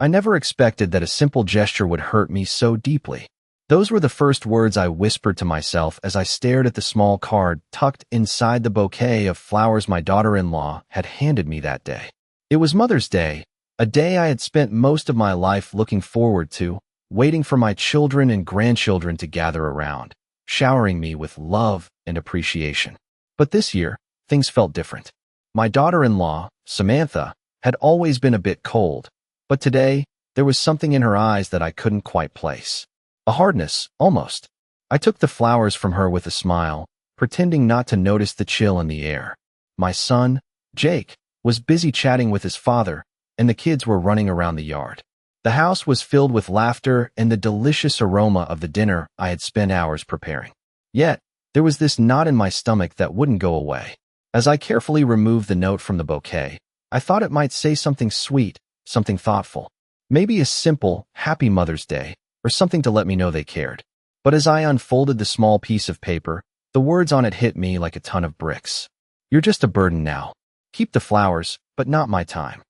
I never expected that a simple gesture would hurt me so deeply. Those were the first words I whispered to myself as I stared at the small card tucked inside the bouquet of flowers my daughter-in-law had handed me that day. It was Mother's Day, a day I had spent most of my life looking forward to, waiting for my children and grandchildren to gather around, showering me with love and appreciation. But this year, things felt different. My daughter-in-law, Samantha, had always been a bit cold, but today, there was something in her eyes that I couldn't quite place. A hardness, almost. I took the flowers from her with a smile, pretending not to notice the chill in the air. My son, Jake, was busy chatting with his father, and the kids were running around the yard. The house was filled with laughter and the delicious aroma of the dinner I had spent hours preparing. Yet, there was this knot in my stomach that wouldn't go away. As I carefully removed the note from the bouquet, I thought it might say something sweet, something thoughtful. Maybe a simple, Happy Mother's Day, or something to let me know they cared. But as I unfolded the small piece of paper, the words on it hit me like a ton of bricks. You're just a burden now. Keep the flowers, but not my time.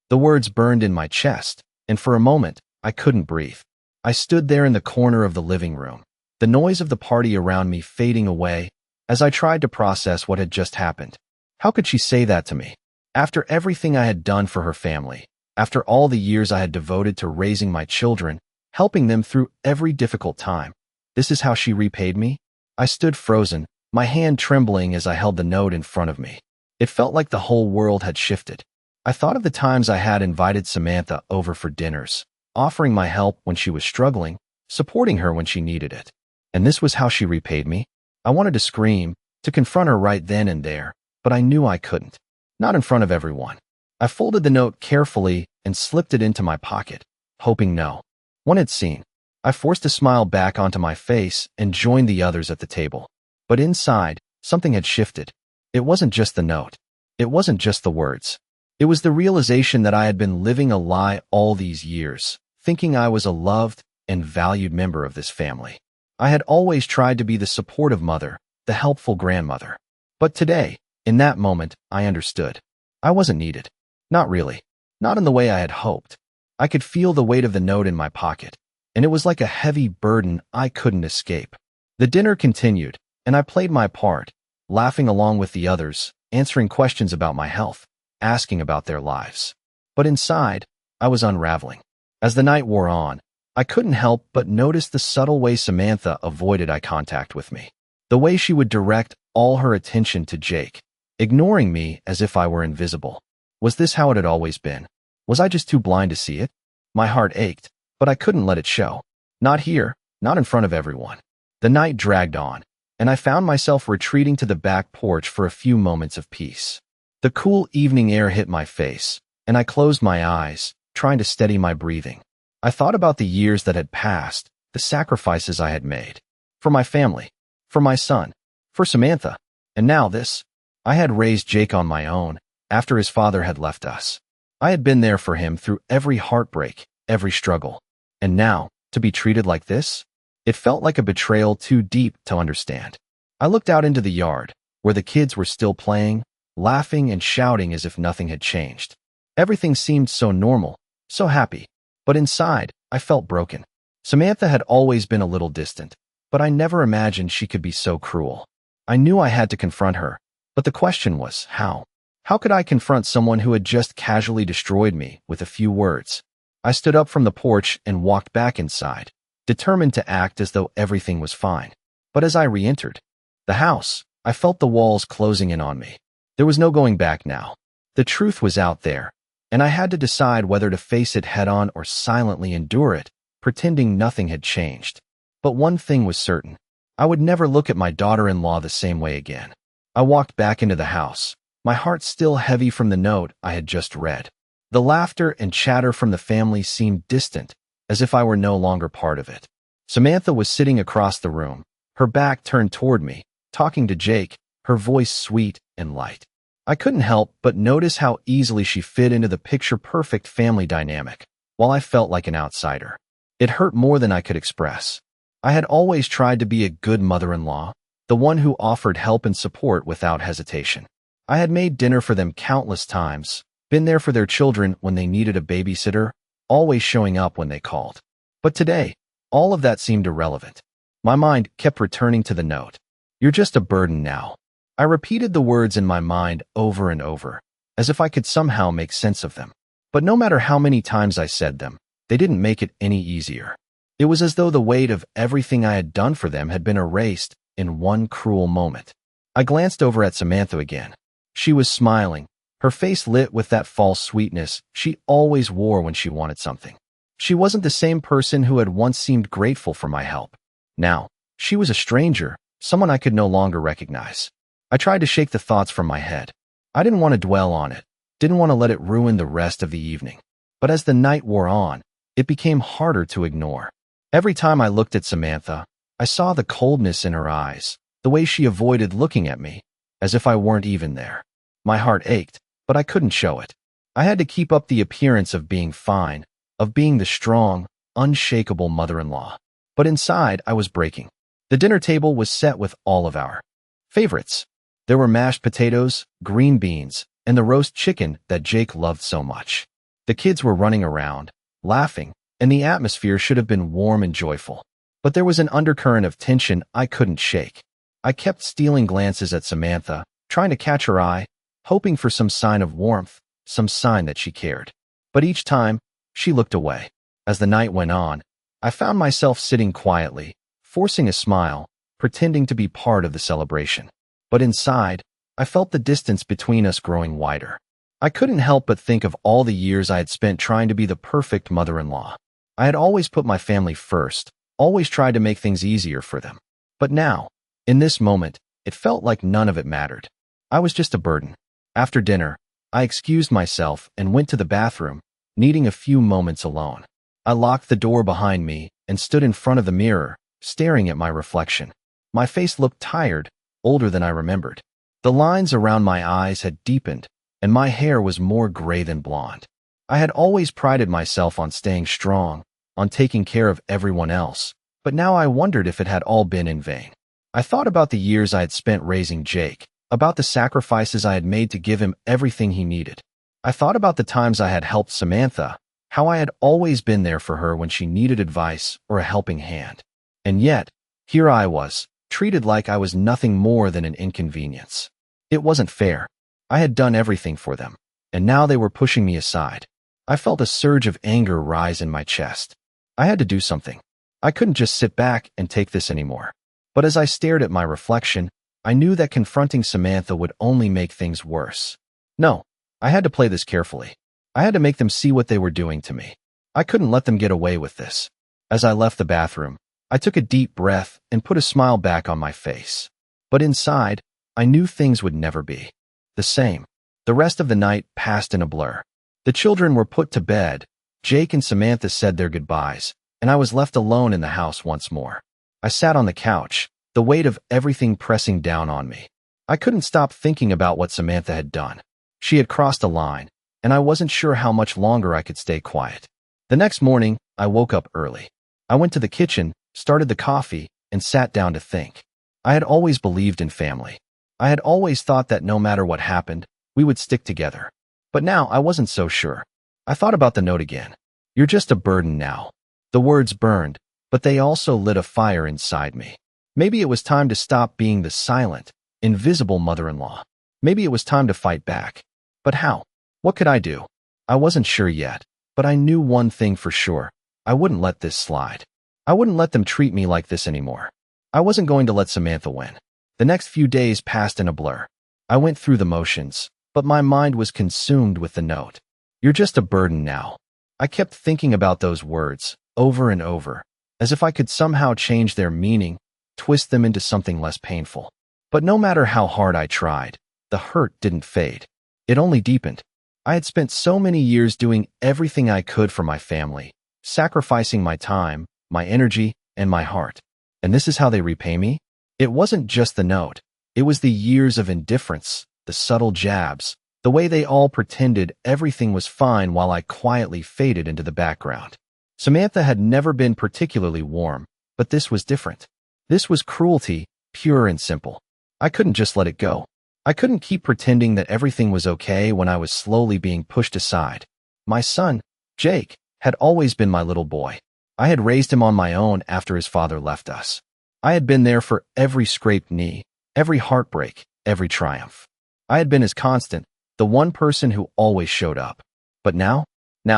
The words burned in my chest, and for a moment, I couldn't breathe. I stood there in the corner of the living room, the noise of the party around me fading away, as I tried to process what had just happened. How could she say that to me? After everything I had done for her family, after all the years I had devoted to raising my children, helping them through every difficult time, this is how she repaid me? I stood frozen, my hand trembling as I held the note in front of me. It felt like the whole world had shifted. I thought of the times I had invited Samantha over for dinners, offering my help when she was struggling, supporting her when she needed it. And this was how she repaid me? I wanted to scream, to confront her right then and there, but I knew I couldn't. Not in front of everyone. I folded the note carefully and slipped it into my pocket, hoping no one had seen. I forced a smile back onto my face and joined the others at the table. But inside, something had shifted. It wasn't just the note. It wasn't just the words. It was the realization that I had been living a lie all these years, thinking I was a loved and valued member of this family. I had always tried to be the supportive mother, the helpful grandmother. But today, in that moment, I understood. I wasn't needed. Not really. Not in the way I had hoped. I could feel the weight of the note in my pocket, and it was like a heavy burden I couldn't escape. The dinner continued, and I played my part, laughing along with the others, answering questions about my health, asking about their lives. But inside, I was unraveling. As the night wore on, I couldn't help but notice the subtle way Samantha avoided eye contact with me. The way she would direct all her attention to Jake, ignoring me as if I were invisible. Was this how it had always been? Was I just too blind to see it? My heart ached, but I couldn't let it show. Not here, not in front of everyone. The night dragged on, and I found myself retreating to the back porch for a few moments of peace. The cool evening air hit my face, and I closed my eyes, trying to steady my breathing. I thought about the years that had passed, the sacrifices I had made. For my family, for my son, for Samantha, and now this. I had raised Jake on my own, after his father had left us. I had been there for him through every heartbreak, every struggle. And now, to be treated like this? It felt like a betrayal too deep to understand. I looked out into the yard, where the kids were still playing, laughing and shouting as if nothing had changed. Everything seemed so normal, so happy. But inside, I felt broken. Samantha had always been a little distant, but I never imagined she could be so cruel. I knew I had to confront her, but the question was, how? How could I confront someone who had just casually destroyed me with a few words? I stood up from the porch and walked back inside, determined to act as though everything was fine. But as I re-entered the house, I felt the walls closing in on me. There was no going back now. The truth was out there, and I had to decide whether to face it head-on or silently endure it, pretending nothing had changed. But one thing was certain. I would never look at my daughter-in-law the same way again. I walked back into the house, my heart still heavy from the note I had just read. The laughter and chatter from the family seemed distant, as if I were no longer part of it. Samantha was sitting across the room, her back turned toward me, talking to Jake, her voice sweet and light. I couldn't help but notice how easily she fit into the picture-perfect family dynamic, while I felt like an outsider. It hurt more than I could express. I had always tried to be a good mother-in-law, the one who offered help and support without hesitation. I had made dinner for them countless times, been there for their children when they needed a babysitter, always showing up when they called. But today, all of that seemed irrelevant. My mind kept returning to the note. You're just a burden now. I repeated the words in my mind over and over, as if I could somehow make sense of them. But no matter how many times I said them, they didn't make it any easier. It was as though the weight of everything I had done for them had been erased in one cruel moment. I glanced over at Samantha again. She was smiling, her face lit with that false sweetness she always wore when she wanted something. She wasn't the same person who had once seemed grateful for my help. Now, she was a stranger, someone I could no longer recognize. I tried to shake the thoughts from my head. I didn't want to dwell on it, didn't want to let it ruin the rest of the evening. But as the night wore on, it became harder to ignore. Every time I looked at Samantha, I saw the coldness in her eyes, the way she avoided looking at me, as if I weren't even there. My heart ached, but I couldn't show it. I had to keep up the appearance of being fine, of being the strong, unshakable mother-in-law. But inside, I was breaking. The dinner table was set with all of our favorites. There were mashed potatoes, green beans, and the roast chicken that Jake loved so much. The kids were running around, laughing, and the atmosphere should have been warm and joyful. But there was an undercurrent of tension I couldn't shake. I kept stealing glances at Samantha, trying to catch her eye, hoping for some sign of warmth, some sign that she cared. But each time, she looked away. As the night went on, I found myself sitting quietly, forcing a smile, pretending to be part of the celebration. But inside, I felt the distance between us growing wider. I couldn't help but think of all the years I had spent trying to be the perfect mother-in-law. I had always put my family first, always tried to make things easier for them. But now, in this moment, it felt like none of it mattered. I was just a burden. After dinner, I excused myself and went to the bathroom, needing a few moments alone. I locked the door behind me and stood in front of the mirror, staring at my reflection. My face looked tired, older than I remembered. The lines around my eyes had deepened, and my hair was more gray than blonde. I had always prided myself on staying strong, on taking care of everyone else, but now I wondered if it had all been in vain. I thought about the years I had spent raising Jake, about the sacrifices I had made to give him everything he needed. I thought about the times I had helped Samantha, how I had always been there for her when she needed advice or a helping hand. And yet, here I was, treated like I was nothing more than an inconvenience. It wasn't fair. I had done everything for them, and now they were pushing me aside. I felt a surge of anger rise in my chest. I had to do something. I couldn't just sit back and take this anymore. But as I stared at my reflection, I knew that confronting Samantha would only make things worse. No, I had to play this carefully. I had to make them see what they were doing to me. I couldn't let them get away with this. As I left the bathroom, I took a deep breath and put a smile back on my face. But inside, I knew things would never be the same. The rest of the night passed in a blur. The children were put to bed, Jake and Samantha said their goodbyes, and I was left alone in the house once more. I sat on the couch, the weight of everything pressing down on me. I couldn't stop thinking about what Samantha had done. She had crossed a line, and I wasn't sure how much longer I could stay quiet. The next morning, I woke up early. I went to the kitchen, started the coffee, and sat down to think. I had always believed in family. I had always thought that no matter what happened, we would stick together. But now I wasn't so sure. I thought about the note again. You're just a burden now. The words burned, but they also lit a fire inside me. Maybe it was time to stop being the silent, invisible mother-in-law. Maybe it was time to fight back. But how? What could I do? I wasn't sure yet, but I knew one thing for sure. I wouldn't let this slide. I wouldn't let them treat me like this anymore. I wasn't going to let Samantha win. The next few days passed in a blur. I went through the motions, but my mind was consumed with the note. You're just a burden now. I kept thinking about those words, over and over, as if I could somehow change their meaning, twist them into something less painful. But no matter how hard I tried, the hurt didn't fade. It only deepened. I had spent so many years doing everything I could for my family, sacrificing my time, my energy, and my heart. And this is how they repay me? It wasn't just the note. It was the years of indifference, the subtle jabs, the way they all pretended everything was fine while I quietly faded into the background. Samantha had never been particularly warm, but this was different. This was cruelty, pure and simple. I couldn't just let it go. I couldn't keep pretending that everything was okay when I was slowly being pushed aside. My son, Jake, had always been my little boy. I had raised him on my own after his father left us. I had been there for every scraped knee, every heartbreak, every triumph. I had been his constant, the one person who always showed up. But now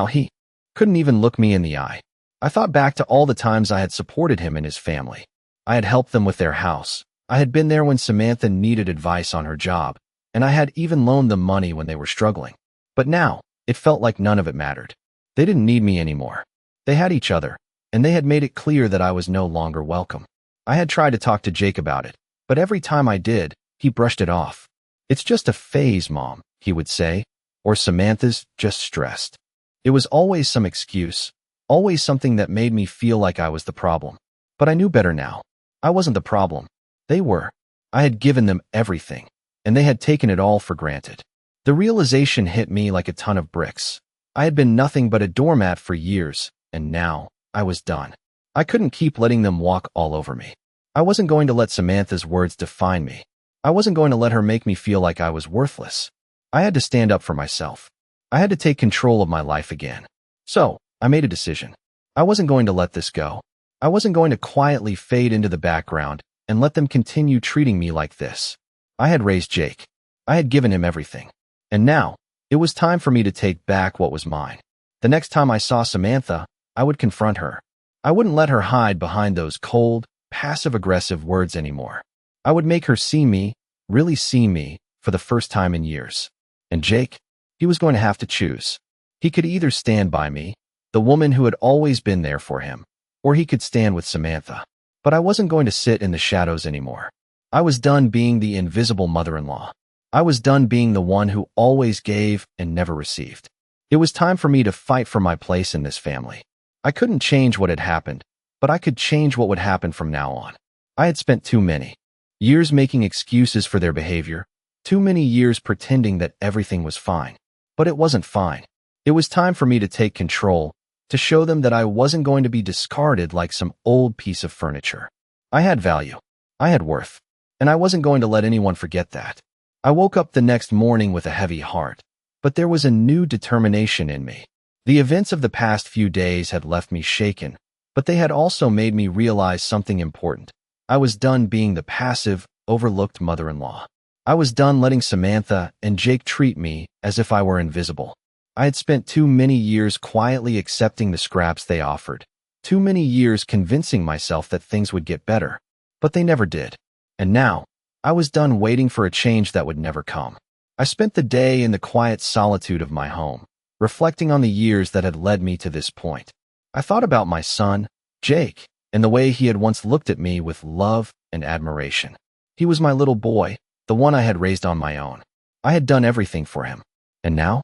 he couldn't even look me in the eye. I thought back to all the times I had supported him and his family. I had helped them with their house. I had been there when Samantha needed advice on her job, and I had even loaned them money when they were struggling. But now, it felt like none of it mattered. They didn't need me anymore. They had each other, and they had made it clear that I was no longer welcome. I had tried to talk to Jake about it, but every time I did, he brushed it off. "It's just a phase, Mom," he would say, or "Samantha's just stressed." It was always some excuse, always something that made me feel like I was the problem. But I knew better now. I wasn't the problem. They were. I had given them everything, and they had taken it all for granted. The realization hit me like a ton of bricks. I had been nothing but a doormat for years, and now I was done. I couldn't keep letting them walk all over me. I wasn't going to let Samantha's words define me. I wasn't going to let her make me feel like I was worthless. I had to stand up for myself. I had to take control of my life again. So, I made a decision. I wasn't going to let this go. I wasn't going to quietly fade into the background and let them continue treating me like this. I had raised Jake. I had given him everything. And now, it was time for me to take back what was mine. The next time I saw Samantha, I would confront her. I wouldn't let her hide behind those cold, passive-aggressive words anymore. I would make her see me, really see me, for the first time in years. And Jake, he was going to have to choose. He could either stand by me, the woman who had always been there for him, or he could stand with Samantha. But I wasn't going to sit in the shadows anymore. I was done being the invisible mother-in-law. I was done being the one who always gave and never received. It was time for me to fight for my place in this family. I couldn't change what had happened, but I could change what would happen from now on. I had spent too many years making excuses for their behavior, too many years pretending that everything was fine. But it wasn't fine. It was time for me to take control, to show them that I wasn't going to be discarded like some old piece of furniture. I had value. I had worth. And I wasn't going to let anyone forget that. I woke up the next morning with a heavy heart, but there was a new determination in me. The events of the past few days had left me shaken, but they had also made me realize something important. I was done being the passive, overlooked mother-in-law. I was done letting Samantha and Jake treat me as if I were invisible. I had spent too many years quietly accepting the scraps they offered, too many years convincing myself that things would get better, but they never did. And now, I was done waiting for a change that would never come. I spent the day in the quiet solitude of my home, reflecting on the years that had led me to this point. I thought about my son, Jake, and the way he had once looked at me with love and admiration. He was my little boy, the one I had raised on my own. I had done everything for him. And now,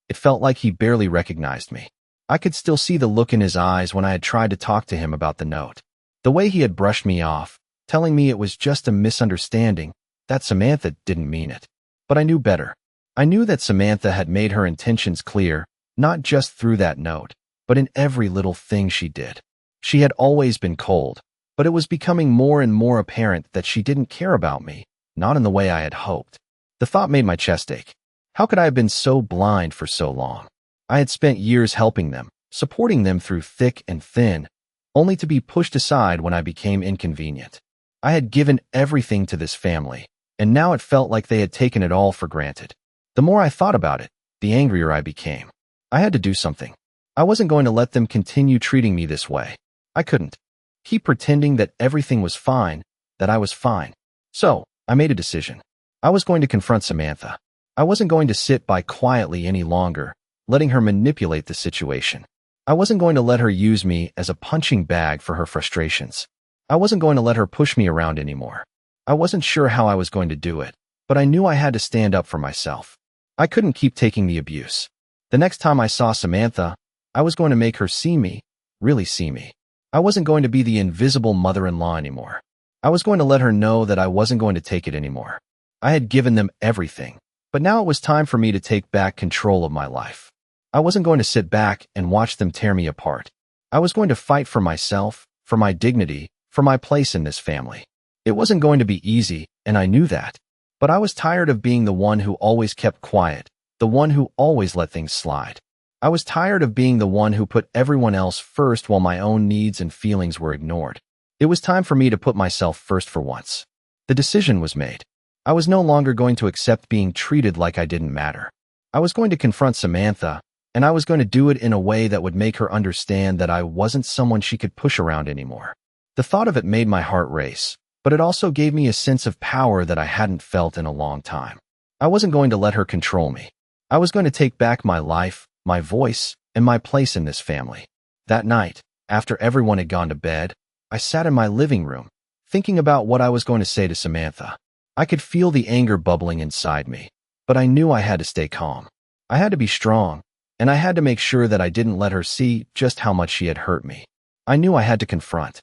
it felt like he barely recognized me. I could still see the look in his eyes when I had tried to talk to him about the note. The way he had brushed me off, telling me it was just a misunderstanding, that Samantha didn't mean it. But I knew better. I knew that Samantha had made her intentions clear, not just through that note, but in every little thing she did. She had always been cold, but it was becoming more and more apparent that she didn't care about me, not in the way I had hoped. The thought made my chest ache. How could I have been so blind for so long? I had spent years helping them, supporting them through thick and thin, only to be pushed aside when I became inconvenient. I had given everything to this family, and now it felt like they had taken it all for granted. The more I thought about it, the angrier I became. I had to do something. I wasn't going to let them continue treating me this way. I couldn't keep pretending that everything was fine, that I was fine. So, I made a decision. I was going to confront Samantha. I wasn't going to sit by quietly any longer, letting her manipulate the situation. I wasn't going to let her use me as a punching bag for her frustrations. I wasn't going to let her push me around anymore. I wasn't sure how I was going to do it, but I knew I had to stand up for myself. I couldn't keep taking the abuse. The next time I saw Samantha, I was going to make her see me, really see me. I wasn't going to be the invisible mother-in-law anymore. I was going to let her know that I wasn't going to take it anymore. I had given them everything, but now it was time for me to take back control of my life. I wasn't going to sit back and watch them tear me apart. I was going to fight for myself, for my dignity, for my place in this family. It wasn't going to be easy, and I knew that. But I was tired of being the one who always kept quiet, the one who always let things slide. I was tired of being the one who put everyone else first while my own needs and feelings were ignored. It was time for me to put myself first for once. The decision was made. I was no longer going to accept being treated like I didn't matter. I was going to confront Samantha, and I was going to do it in a way that would make her understand that I wasn't someone she could push around anymore. The thought of it made my heart race, but it also gave me a sense of power that I hadn't felt in a long time. I wasn't going to let her control me. I was going to take back my life, my voice, and my place in this family. That night, after everyone had gone to bed, I sat in my living room, thinking about what I was going to say to Samantha. I could feel the anger bubbling inside me, but I knew I had to stay calm. I had to be strong, and I had to make sure that I didn't let her see just how much she had hurt me. I knew I had to confront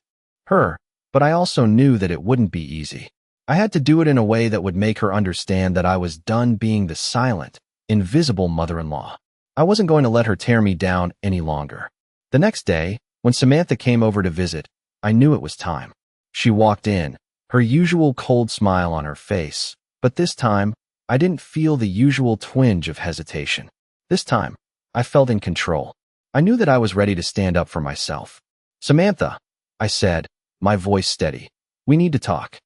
her, but I also knew that it wouldn't be easy. I had to do it in a way that would make her understand that I was done being the silent, invisible mother-in-law. I wasn't going to let her tear me down any longer. The next day, when Samantha came over to visit, I knew it was time. She walked in, her usual cold smile on her face, but this time, I didn't feel the usual twinge of hesitation. This time, I felt in control. I knew that I was ready to stand up for myself. "Samantha," I said, my voice steady, "we need to talk."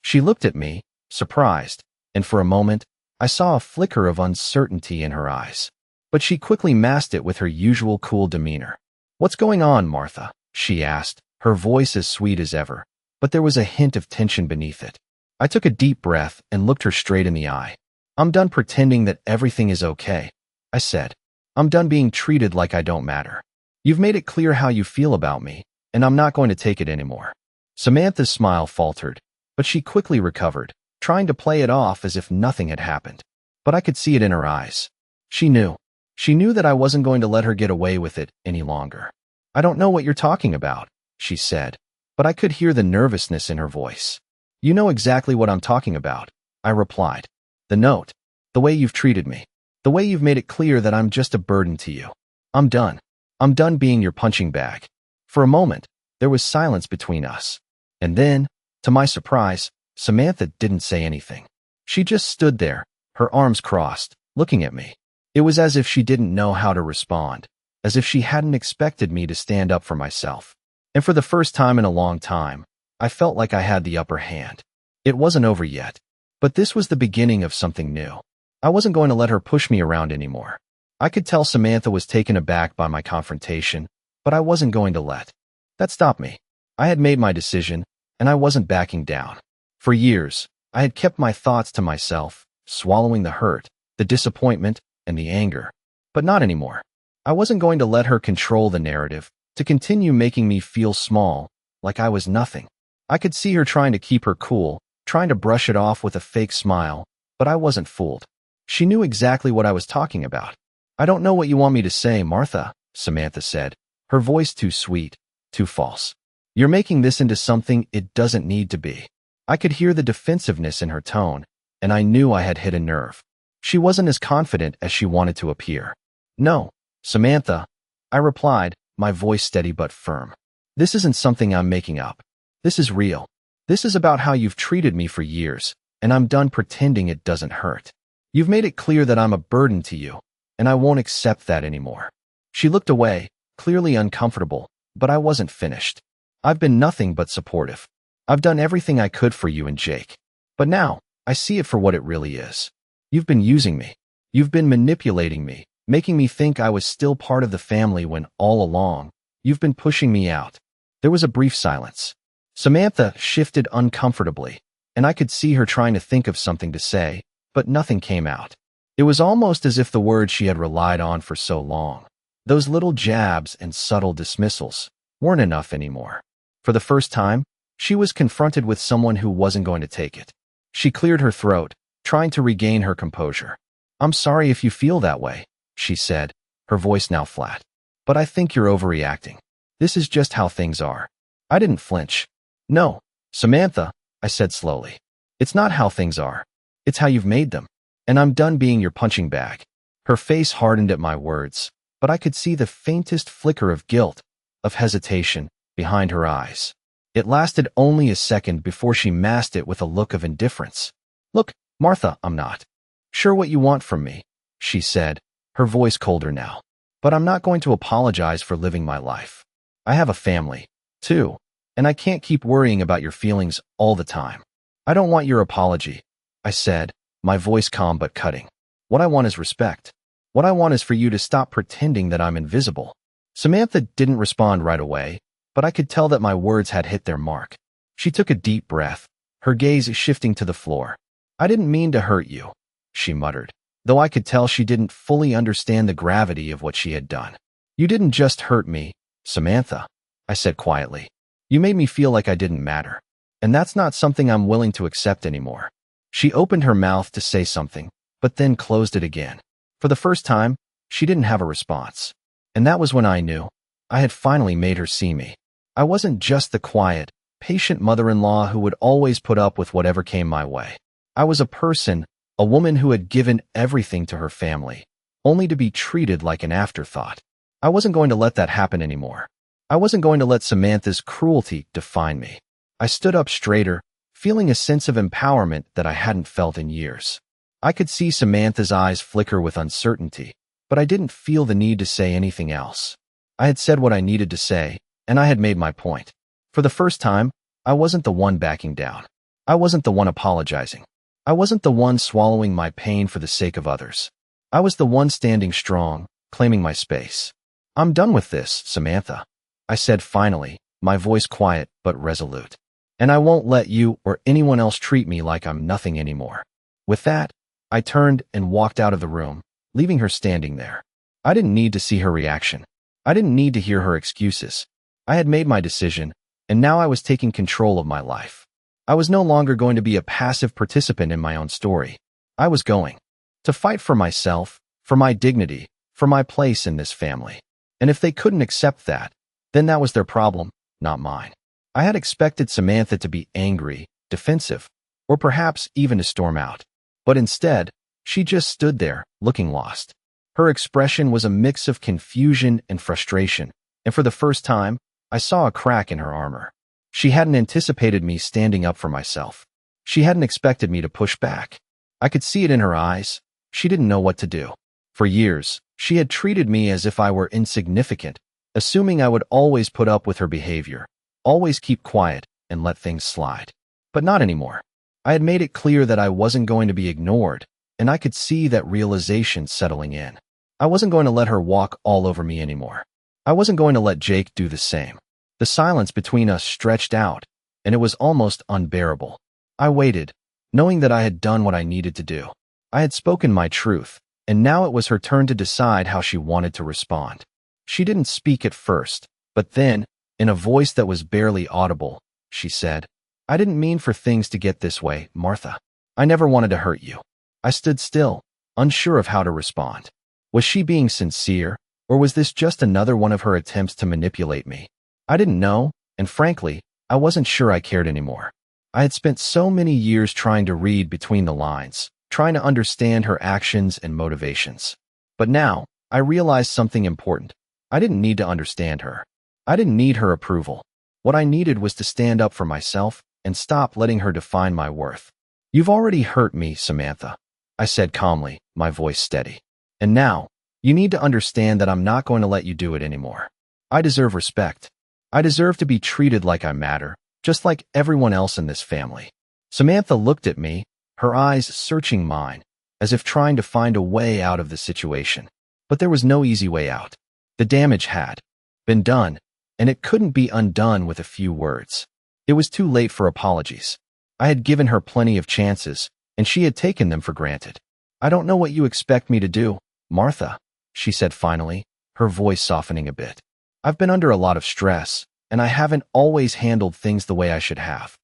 She looked at me, surprised, and for a moment, I saw a flicker of uncertainty in her eyes. But she quickly masked it with her usual cool demeanor. "What's going on, Martha?" she asked, her voice as sweet as ever, but there was a hint of tension beneath it. I took a deep breath and looked her straight in the eye. "I'm done pretending that everything is okay," I said. "I'm done being treated like I don't matter. You've made it clear how you feel about me, and I'm not going to take it anymore." Samantha's smile faltered, but she quickly recovered, trying to play it off as if nothing had happened. But I could see it in her eyes. She knew. She knew that I wasn't going to let her get away with it any longer. "I don't know what you're talking about," she said, but I could hear the nervousness in her voice. "You know exactly what I'm talking about," I replied. "The note. The way you've treated me. The way you've made it clear that I'm just a burden to you. I'm done. I'm done being your punching bag." For a moment, there was silence between us. And then, to my surprise, Samantha didn't say anything. She just stood there, her arms crossed, looking at me. It was as if she didn't know how to respond, as if she hadn't expected me to stand up for myself. And for the first time in a long time, I felt like I had the upper hand. It wasn't over yet, but this was the beginning of something new. I wasn't going to let her push me around anymore. I could tell Samantha was taken aback by my confrontation, but I wasn't going to let that stop me. I had made my decision, and I wasn't backing down. For years, I had kept my thoughts to myself, swallowing the hurt, the disappointment, and the anger. But not anymore. I wasn't going to let her control the narrative, to continue making me feel small, like I was nothing. I could see her trying to keep her cool, trying to brush it off with a fake smile, but I wasn't fooled. She knew exactly what I was talking about. "I don't know what you want me to say, Martha," Samantha said, her voice too sweet, too false. "You're making this into something it doesn't need to be." I could hear the defensiveness in her tone, and I knew I had hit a nerve. She wasn't as confident as she wanted to appear. "No, Samantha," I replied, my voice steady but firm. "This isn't something I'm making up. This is real. This is about how you've treated me for years, and I'm done pretending it doesn't hurt. You've made it clear that I'm a burden to you, and I won't accept that anymore." She looked away, clearly uncomfortable, but I wasn't finished. "I've been nothing but supportive. I've done everything I could for you and Jake. But now, I see it for what it really is. You've been using me. You've been manipulating me, making me think I was still part of the family when all along, you've been pushing me out." There was a brief silence. Samantha shifted uncomfortably, and I could see her trying to think of something to say, but nothing came out. It was almost as if the words she had relied on for so long, those little jabs and subtle dismissals, weren't enough anymore. For the first time, she was confronted with someone who wasn't going to take it. She cleared her throat, trying to regain her composure. "I'm sorry if you feel that way," she said, her voice now flat. "But I think you're overreacting. This is just how things are." I didn't flinch. "No, Samantha," I said slowly. "It's not how things are. It's how you've made them. And I'm done being your punching bag." Her face hardened at my words, but I could see the faintest flicker of guilt, of hesitation, behind her eyes. It lasted only a second before she masked it with a look of indifference. "Look, Martha, I'm not sure what you want from me," she said, her voice colder now. but I'm not going to apologize for living my life. I have a family, too, and I can't keep worrying about your feelings all the time. I don't want your apology, I said, my voice calm but cutting. What I want is respect. What I want is for you to stop pretending that I'm invisible. Samantha didn't respond right away, but I could tell that my words had hit their mark. She took a deep breath, her gaze shifting to the floor. I didn't mean to hurt you, she muttered, though I could tell she didn't fully understand the gravity of what she had done. You didn't just hurt me, Samantha, I said quietly. You made me feel like I didn't matter, and that's not something I'm willing to accept anymore. She opened her mouth to say something, but then closed it again. For the first time, she didn't have a response. And that was when I knew I had finally made her see me. I wasn't just the quiet, patient mother-in-law who would always put up with whatever came my way. I was a person, a woman who had given everything to her family, only to be treated like an afterthought. I wasn't going to let that happen anymore. I wasn't going to let Samantha's cruelty define me. I stood up straighter, feeling a sense of empowerment that I hadn't felt in years. I could see Samantha's eyes flicker with uncertainty, but I didn't feel the need to say anything else. I had said what I needed to say, and I had made my point. For the first time, I wasn't the one backing down. I wasn't the one apologizing. I wasn't the one swallowing my pain for the sake of others. I was the one standing strong, claiming my space. I'm done with this, Samantha, I said finally, my voice quiet but resolute. And I won't let you or anyone else treat me like I'm nothing anymore. With that, I turned and walked out of the room, leaving her standing there. I didn't need to see her reaction. I didn't need to hear her excuses. I had made my decision, and now I was taking control of my life. I was no longer going to be a passive participant in my own story. I was going to fight for myself, for my dignity, for my place in this family. And if they couldn't accept that, then that was their problem, not mine. I had expected Samantha to be angry, defensive, or perhaps even to storm out. But instead, she just stood there, looking lost. Her expression was a mix of confusion and frustration, and for the first time, I saw a crack in her armor. She hadn't anticipated me standing up for myself. She hadn't expected me to push back. I could see it in her eyes. She didn't know what to do. For years, she had treated me as if I were insignificant, assuming I would always put up with her behavior, always keep quiet, and let things slide. But not anymore. I had made it clear that I wasn't going to be ignored, and I could see that realization settling in. I wasn't going to let her walk all over me anymore. I wasn't going to let Jake do the same. The silence between us stretched out, and it was almost unbearable. I waited, knowing that I had done what I needed to do. I had spoken my truth, and now it was her turn to decide how she wanted to respond. She didn't speak at first, but then, in a voice that was barely audible, she said, I didn't mean for things to get this way, Martha. I never wanted to hurt you. I stood still, unsure of how to respond. Was she being sincere, or was this just another one of her attempts to manipulate me? I didn't know, and frankly, I wasn't sure I cared anymore. I had spent so many years trying to read between the lines, trying to understand her actions and motivations. But now, I realized something important. I didn't need to understand her. I didn't need her approval. What I needed was to stand up for myself and stop letting her define my worth. You've already hurt me, Samantha, I said calmly, my voice steady. And now, you need to understand that I'm not going to let you do it anymore. I deserve respect. I deserve to be treated like I matter, just like everyone else in this family. Samantha looked at me, her eyes searching mine, as if trying to find a way out of the situation. But there was no easy way out. The damage had been done, and it couldn't be undone with a few words. It was too late for apologies. I had given her plenty of chances, and she had taken them for granted. I don't know what you expect me to do, Martha, she said finally, her voice softening a bit. I've been under a lot of stress, and I haven't always handled things the way I should have.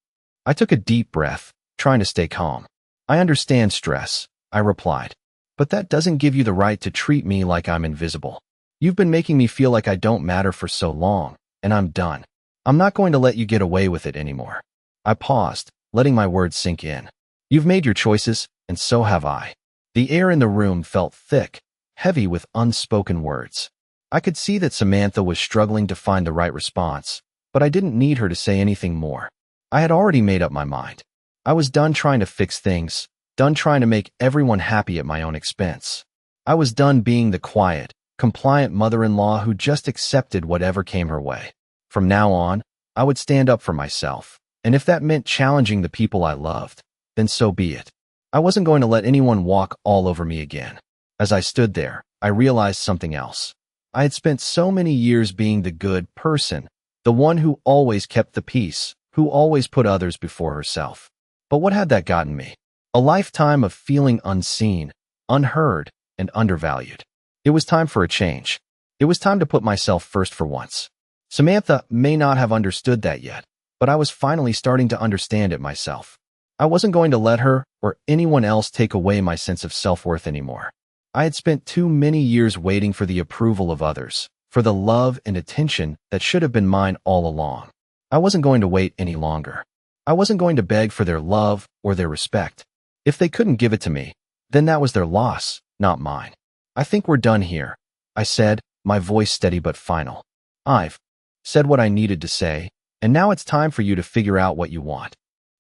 I took a deep breath, trying to stay calm. I understand stress, I replied, but that doesn't give you the right to treat me like I'm invisible. You've been making me feel like I don't matter for so long, and I'm done. I'm not going to let you get away with it anymore. I paused, letting my words sink in. You've made your choices, and so have I. The air in the room felt thick, heavy with unspoken words. I could see that Samantha was struggling to find the right response, but I didn't need her to say anything more. I had already made up my mind. I was done trying to fix things, done trying to make everyone happy at my own expense. I was done being the quiet, compliant mother-in-law who just accepted whatever came her way. From now on, I would stand up for myself, and if that meant challenging the people I loved, then so be it. I wasn't going to let anyone walk all over me again. As I stood there, I realized something else. I had spent so many years being the good person, the one who always kept the peace, who always put others before herself. But what had that gotten me? A lifetime of feeling unseen, unheard, and undervalued. It was time for a change. It was time to put myself first for once. Samantha may not have understood that yet, but I was finally starting to understand it myself. I wasn't going to let her or anyone else take away my sense of self-worth anymore. I had spent too many years waiting for the approval of others, for the love and attention that should have been mine all along. I wasn't going to wait any longer. I wasn't going to beg for their love or their respect. If they couldn't give it to me, then that was their loss, not mine. I think we're done here, I said, my voice steady but final. I've said what I needed to say, and now it's time for you to figure out what you want.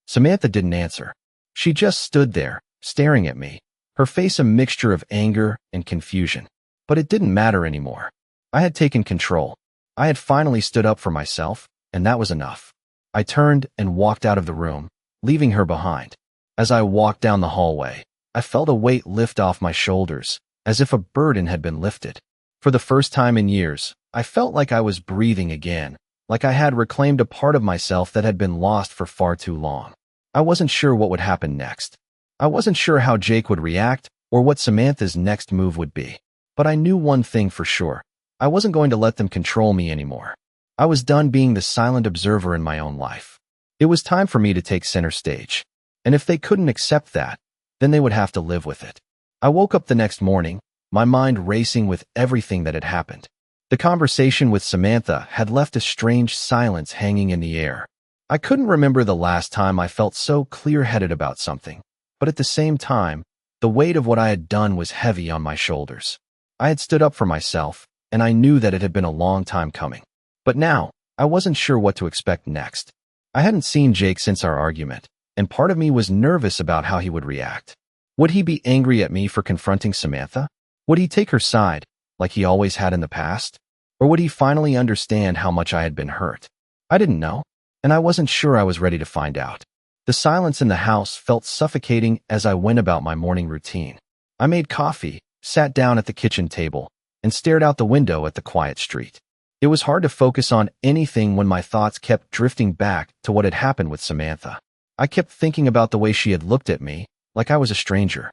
Samantha didn't answer. She just stood there, staring at me, her face a mixture of anger and confusion. But it didn't matter anymore. I had taken control. I had finally stood up for myself, and that was enough. I turned and walked out of the room, leaving her behind. As I walked down the hallway, I felt a weight lift off my shoulders, as if a burden had been lifted. For the first time in years, I felt like I was breathing again, like I had reclaimed a part of myself that had been lost for far too long. I wasn't sure what would happen next. I wasn't sure how Jake would react or what Samantha's next move would be. But I knew one thing for sure. I wasn't going to let them control me anymore. I was done being the silent observer in my own life. It was time for me to take center stage. And if they couldn't accept that, then they would have to live with it. I woke up the next morning, my mind racing with everything that had happened. The conversation with Samantha had left a strange silence hanging in the air. I couldn't remember the last time I felt so clear-headed about something, but at the same time, the weight of what I had done was heavy on my shoulders. I had stood up for myself, and I knew that it had been a long time coming. But now, I wasn't sure what to expect next. I hadn't seen Jake since our argument, and part of me was nervous about how he would react. Would he be angry at me for confronting Samantha? Would he take her side, like he always had in the past? Or would he finally understand how much I had been hurt? I didn't know, and I wasn't sure I was ready to find out. The silence in the house felt suffocating as I went about my morning routine. I made coffee, sat down at the kitchen table, and stared out the window at the quiet street. It was hard to focus on anything when my thoughts kept drifting back to what had happened with Samantha. I kept thinking about the way she had looked at me, like I was a stranger.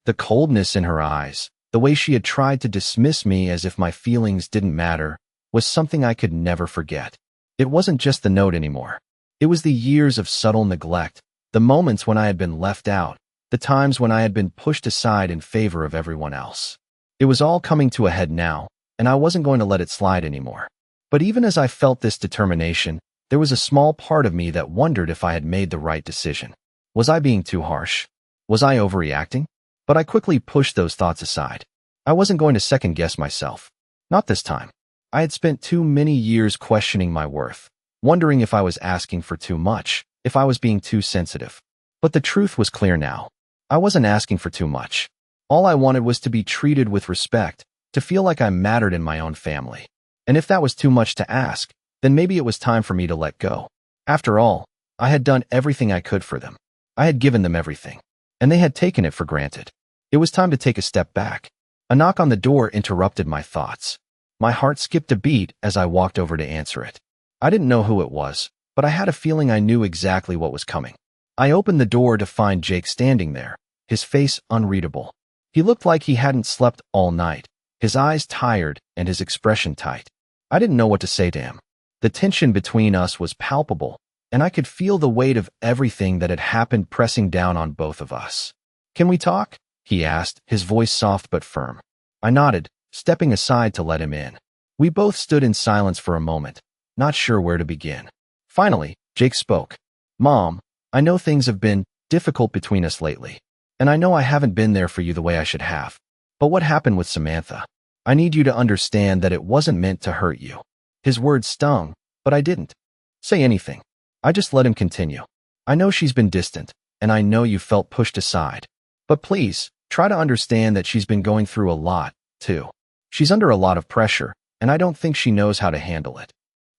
The coldness in her eyes, the way she had tried to dismiss me as if my feelings didn't matter, was something I could never forget. It wasn't just the note anymore. It was the years of subtle neglect, the moments when I had been left out, the times when I had been pushed aside in favor of everyone else. It was all coming to a head now, and I wasn't going to let it slide anymore. But even as I felt this determination, there was a small part of me that wondered if I had made the right decision. Was I being too harsh? Was I overreacting? But I quickly pushed those thoughts aside. I wasn't going to second-guess myself. Not this time. I had spent too many years questioning my worth, wondering if I was asking for too much, if I was being too sensitive. But the truth was clear now. I wasn't asking for too much. All I wanted was to be treated with respect, to feel like I mattered in my own family. And if that was too much to ask, then maybe it was time for me to let go. After all, I had done everything I could for them. I had given them everything, and they had taken it for granted. It was time to take a step back. A knock on the door interrupted my thoughts. My heart skipped a beat as I walked over to answer it. I didn't know who it was, but I had a feeling I knew exactly what was coming. I opened the door to find Jake standing there, his face unreadable. He looked like he hadn't slept all night, his eyes tired and his expression tight. I didn't know what to say to him. The tension between us was palpable, and I could feel the weight of everything that had happened pressing down on both of us. "Can we talk?" he asked, his voice soft but firm. I nodded, stepping aside to let him in. We both stood in silence for a moment, not sure where to begin. Finally, Jake spoke. "Mom, I know things have been difficult between us lately, and I know I haven't been there for you the way I should have. But what happened with Samantha? I need you to understand that it wasn't meant to hurt you." His words stung, but I didn't say anything. I just let him continue. "I know she's been distant, and I know you felt pushed aside. But please, try to understand that she's been going through a lot, too. She's under a lot of pressure, and I don't think she knows how to handle it.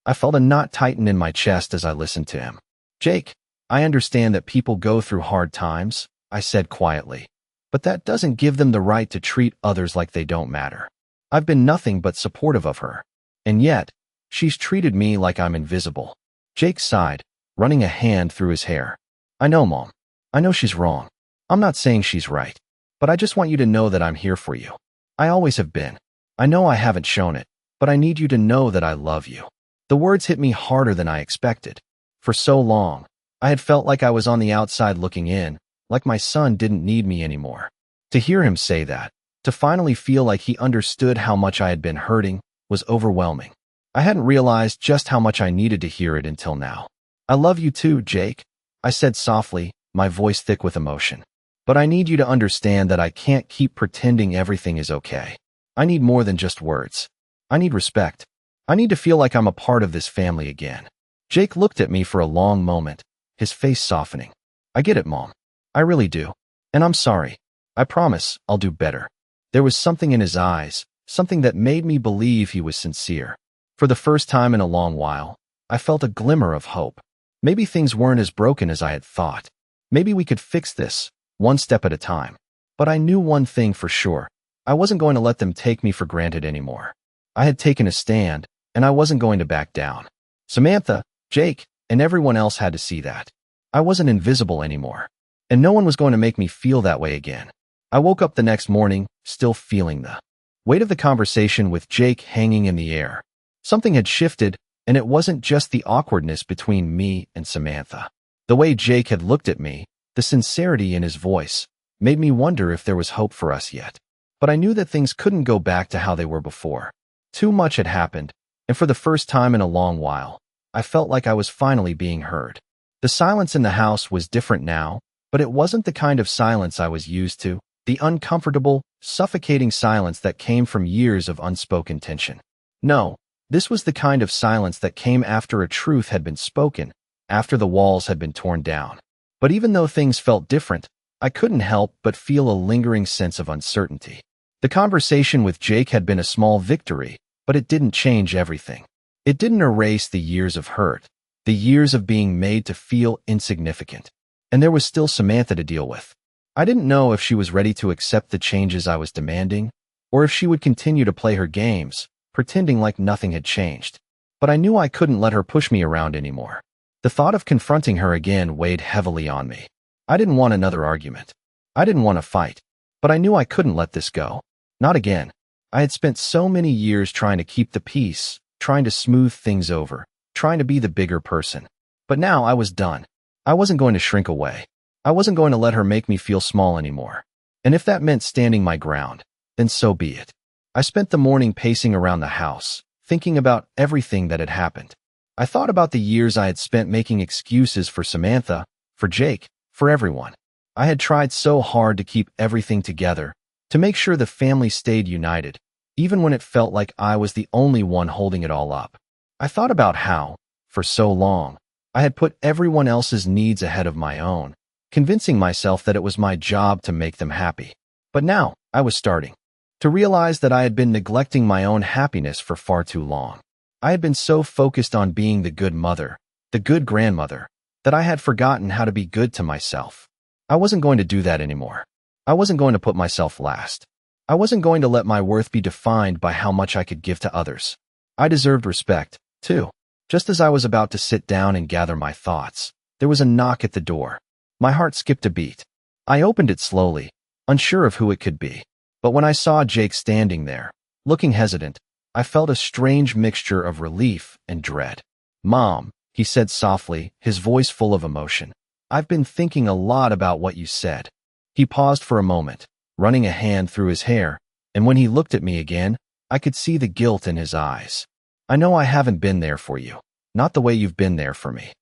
I felt a knot tighten in my chest as I listened to him. Jake, I understand that people go through hard times, I said quietly, but that doesn't give them the right to treat others like they don't matter. I've been nothing but supportive of her, and yet, she's treated me like I'm invisible. Jake sighed, running a hand through his hair. I know, Mom. I know she's wrong. I'm not saying she's right, but I just want you to know that I'm here for you. I always have been. I know I haven't shown it, but I need you to know that I love you. The words hit me harder than I expected. For so long, I had felt like I was on the outside looking in, like my son didn't need me anymore. To hear him say that, to finally feel like he understood how much I had been hurting, was overwhelming. I hadn't realized just how much I needed to hear it until now. I love you too, Jake, I said softly, my voice thick with emotion. But I need you to understand that I can't keep pretending everything is okay. I need more than just words. I need respect. I need to feel like I'm a part of this family again. Jake looked at me for a long moment, his face softening. I get it, Mom. I really do. And I'm sorry. I promise I'll do better. There was something in his eyes, something that made me believe he was sincere. For the first time in a long while, I felt a glimmer of hope. Maybe things weren't as broken as I had thought. Maybe we could fix this, one step at a time. But I knew one thing for sure. I wasn't going to let them take me for granted anymore. I had taken a stand, and I wasn't going to back down. Samantha, Jake, and everyone else had to see that. I wasn't invisible anymore. And no one was going to make me feel that way again. I woke up the next morning, still feeling the weight of the conversation with Jake hanging in the air. Something had shifted, and it wasn't just the awkwardness between me and Samantha. The way Jake had looked at me, the sincerity in his voice, made me wonder if there was hope for us yet. But I knew that things couldn't go back to how they were before. Too much had happened, and for the first time in a long while, I felt like I was finally being heard. The silence in the house was different now, but it wasn't the kind of silence I was used to, the uncomfortable, suffocating silence that came from years of unspoken tension. No, this was the kind of silence that came after a truth had been spoken, after the walls had been torn down. But even though things felt different, I couldn't help but feel a lingering sense of uncertainty. The conversation with Jake had been a small victory, but it didn't change everything. It didn't erase the years of hurt, the years of being made to feel insignificant. And there was still Samantha to deal with. I didn't know if she was ready to accept the changes I was demanding, or if she would continue to play her games, pretending like nothing had changed. But I knew I couldn't let her push me around anymore. The thought of confronting her again weighed heavily on me. I didn't want another argument. I didn't want to fight. But I knew I couldn't let this go. Not again. I had spent so many years trying to keep the peace, trying to smooth things over, trying to be the bigger person. But now I was done. I wasn't going to shrink away. I wasn't going to let her make me feel small anymore. And if that meant standing my ground, then so be it. I spent the morning pacing around the house, thinking about everything that had happened. I thought about the years I had spent making excuses for Samantha, for Jake, for everyone. I had tried so hard to keep everything together, to make sure the family stayed united, even when it felt like I was the only one holding it all up. I thought about how, for so long, I had put everyone else's needs ahead of my own, convincing myself that it was my job to make them happy. But now, I was starting to realize that I had been neglecting my own happiness for far too long. I had been so focused on being the good mother, the good grandmother, that I had forgotten how to be good to myself. I wasn't going to do that anymore. I wasn't going to put myself last. I wasn't going to let my worth be defined by how much I could give to others. I deserved respect, too. Just as I was about to sit down and gather my thoughts, there was a knock at the door. My heart skipped a beat. I opened it slowly, unsure of who it could be. But when I saw Jake standing there, looking hesitant, I felt a strange mixture of relief and dread. "Mom," he said softly, his voice full of emotion. "I've been thinking a lot about what you said." He paused for a moment, running a hand through his hair, and when he looked at me again, I could see the guilt in his eyes. "I know I haven't been there for you, not the way you've been there for me."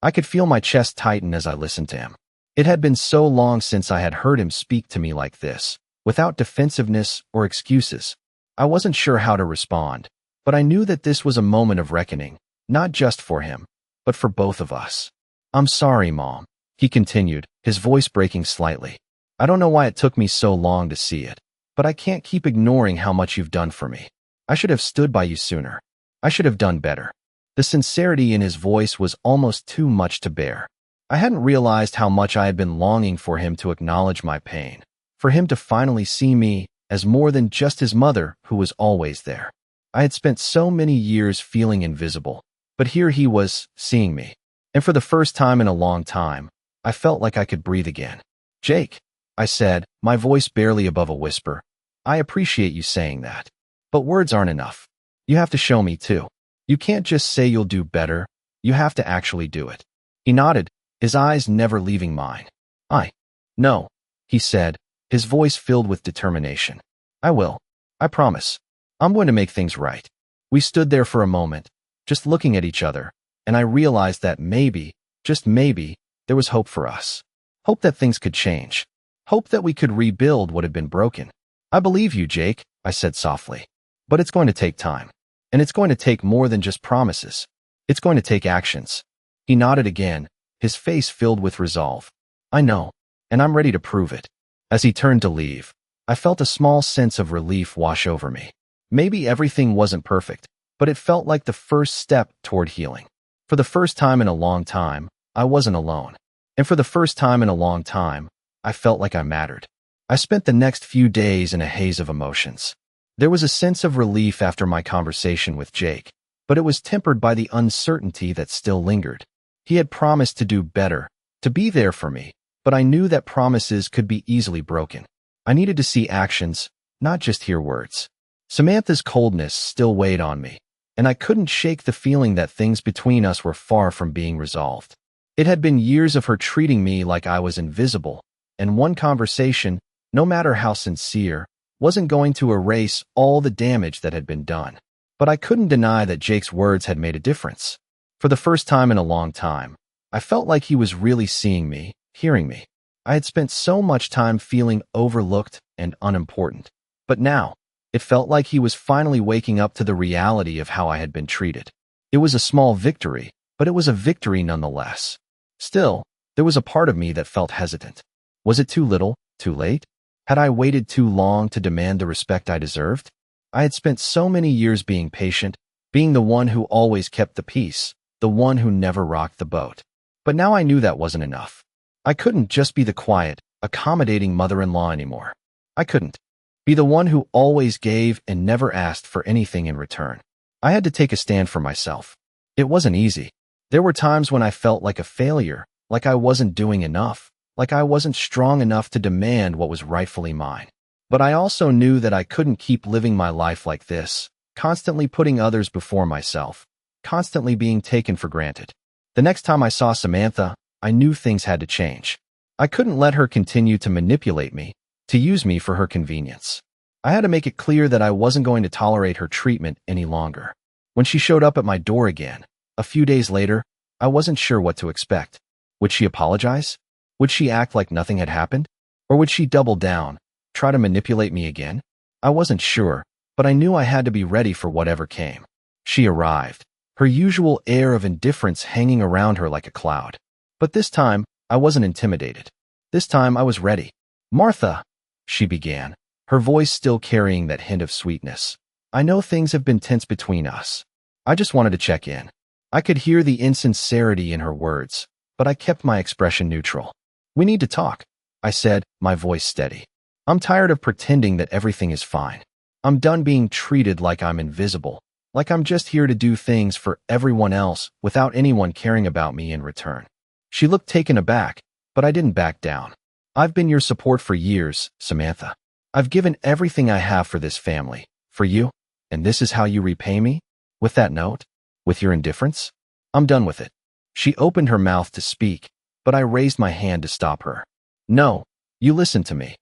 I could feel my chest tighten as I listened to him. It had been so long since I had heard him speak to me like this, without defensiveness or excuses. I wasn't sure how to respond, but I knew that this was a moment of reckoning, not just for him, but for both of us. "I'm sorry, Mom," he continued, his voice breaking slightly. "I don't know why it took me so long to see it. but I can't keep ignoring how much you've done for me. I should have stood by you sooner. I should have done better." The sincerity in his voice was almost too much to bear. I hadn't realized how much I had been longing for him to acknowledge my pain, for him to finally see me as more than just his mother who was always there. I had spent so many years feeling invisible, but here he was, seeing me. And for the first time in a long time, I felt like I could breathe again. "Jake," I said, my voice barely above a whisper, "I appreciate you saying that. But words aren't enough. You have to show me too. You can't just say you'll do better. You have to actually do it." He nodded, his eyes never leaving mine. "No," he said, his voice filled with determination. "I will. I promise. I'm going to make things right." We stood there for a moment, just looking at each other, and I realized that maybe, just maybe, there was hope for us. Hope that things could change. Hope that we could rebuild what had been broken. "I believe you, Jake," I said softly. "But it's going to take time. And it's going to take more than just promises. It's going to take actions." He nodded again, his face filled with resolve. "I know, and I'm ready to prove it." As he turned to leave, I felt a small sense of relief wash over me. Maybe everything wasn't perfect, but it felt like the first step toward healing. For the first time in a long time, I wasn't alone. And for the first time in a long time, I felt like I mattered. I spent the next few days in a haze of emotions. There was a sense of relief after my conversation with Jake, but it was tempered by the uncertainty that still lingered. He had promised to do better, to be there for me, but I knew that promises could be easily broken. I needed to see actions, not just hear words. Samantha's coldness still weighed on me, and I couldn't shake the feeling that things between us were far from being resolved. It had been years of her treating me like I was invisible, and one conversation, no matter how sincere, wasn't going to erase all the damage that had been done. But I couldn't deny that Jake's words had made a difference. For the first time in a long time, I felt like he was really seeing me, hearing me. I had spent so much time feeling overlooked and unimportant. But now, it felt like he was finally waking up to the reality of how I had been treated. It was a small victory, but it was a victory nonetheless. Still, there was a part of me that felt hesitant. Was it too little, too late? Had I waited too long to demand the respect I deserved? I had spent so many years being patient, being the one who always kept the peace, the one who never rocked the boat. But now I knew that wasn't enough. I couldn't just be the quiet, accommodating mother-in-law anymore. I couldn't be the one who always gave and never asked for anything in return. I had to take a stand for myself. It wasn't easy. There were times when I felt like a failure, like I wasn't doing enough, like I wasn't strong enough to demand what was rightfully mine. But I also knew that I couldn't keep living my life like this, constantly putting others before myself, constantly being taken for granted. The next time I saw Samantha, I knew things had to change. I couldn't let her continue to manipulate me, to use me for her convenience. I had to make it clear that I wasn't going to tolerate her treatment any longer. When she showed up at my door again, a few days later, I wasn't sure what to expect. Would she apologize? Would she act like nothing had happened? Or would she double down, try to manipulate me again? I wasn't sure, but I knew I had to be ready for whatever came. She arrived, her usual air of indifference hanging around her like a cloud. But this time, I wasn't intimidated. This time, I was ready. "Martha," she began, her voice still carrying that hint of sweetness. "I know things have been tense between us. I just wanted to check in." I could hear the insincerity in her words, but I kept my expression neutral. "We need to talk," I said, my voice steady. "I'm tired of pretending that everything is fine. I'm done being treated like I'm invisible, like I'm just here to do things for everyone else without anyone caring about me in return." She looked taken aback, but I didn't back down. "I've been your support for years, Samantha. I've given everything I have for this family, for you, and this is how you repay me? With that note? With your indifference? I'm done with it." She opened her mouth to speak, but I raised my hand to stop her. "No, you listen to me,"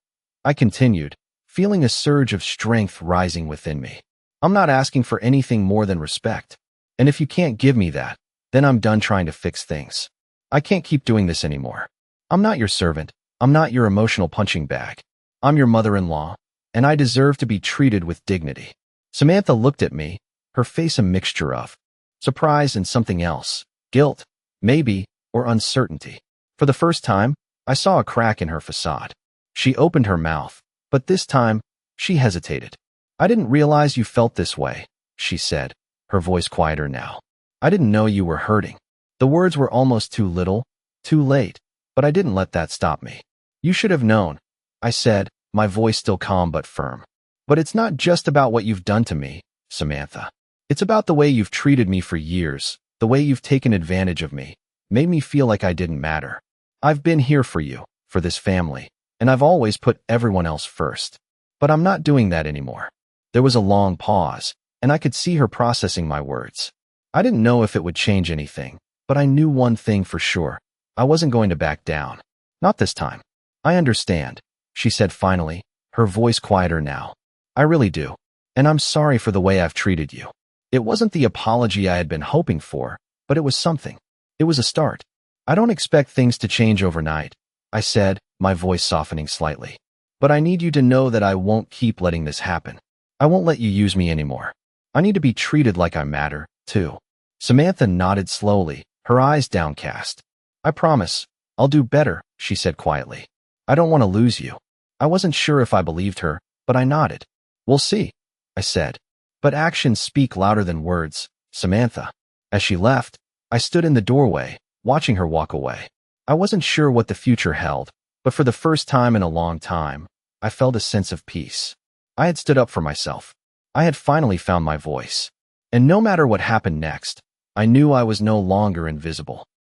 I continued, feeling a surge of strength rising within me. "I'm not asking for anything more than respect. And if you can't give me that, then I'm done trying to fix things. I can't keep doing this anymore. I'm not your servant. I'm not your emotional punching bag. I'm your mother-in-law, and I deserve to be treated with dignity." Samantha looked at me, her face a mixture of surprise and something else, guilt, maybe, or uncertainty. For the first time, I saw a crack in her facade. She opened her mouth, but this time, She hesitated. I didn't realize you felt this way, she said, her voice quieter now. I didn't know you were hurting. The words were almost too little, too late, but I didn't let that stop me. You should have known, I said, my voice still calm but firm. But it's not just about what you've done to me, Samantha. It's about the way you've treated me for years, the way you've taken advantage of me, made me feel like I didn't matter. I've been here for you, for this family, and I've always put everyone else first. But I'm not doing that anymore. There was a long pause, and I could see her processing my words. I didn't know if it would change anything, but I knew one thing for sure. I wasn't going to back down. Not this time. I understand, she said finally, her voice quieter now. I really do. And I'm sorry for the way I've treated you. It wasn't the apology I had been hoping for, but it was something. It was a start. I don't expect things to change overnight, I said, my voice softening slightly. But I need you to know that I won't keep letting this happen. I won't let you use me anymore. I need to be treated like I matter, too. Samantha nodded slowly, her eyes downcast. I promise, I'll do better, she said quietly. I don't want to lose you. I wasn't sure if I believed her, but I nodded. We'll see, I said. But actions speak louder than words, Samantha. As she left, I stood in the doorway, watching her walk away. I wasn't sure what the future held, but for the first time in a long time, I felt a sense of peace. I had stood up for myself. I had finally found my voice. And no matter what happened next, I knew I was no longer invisible.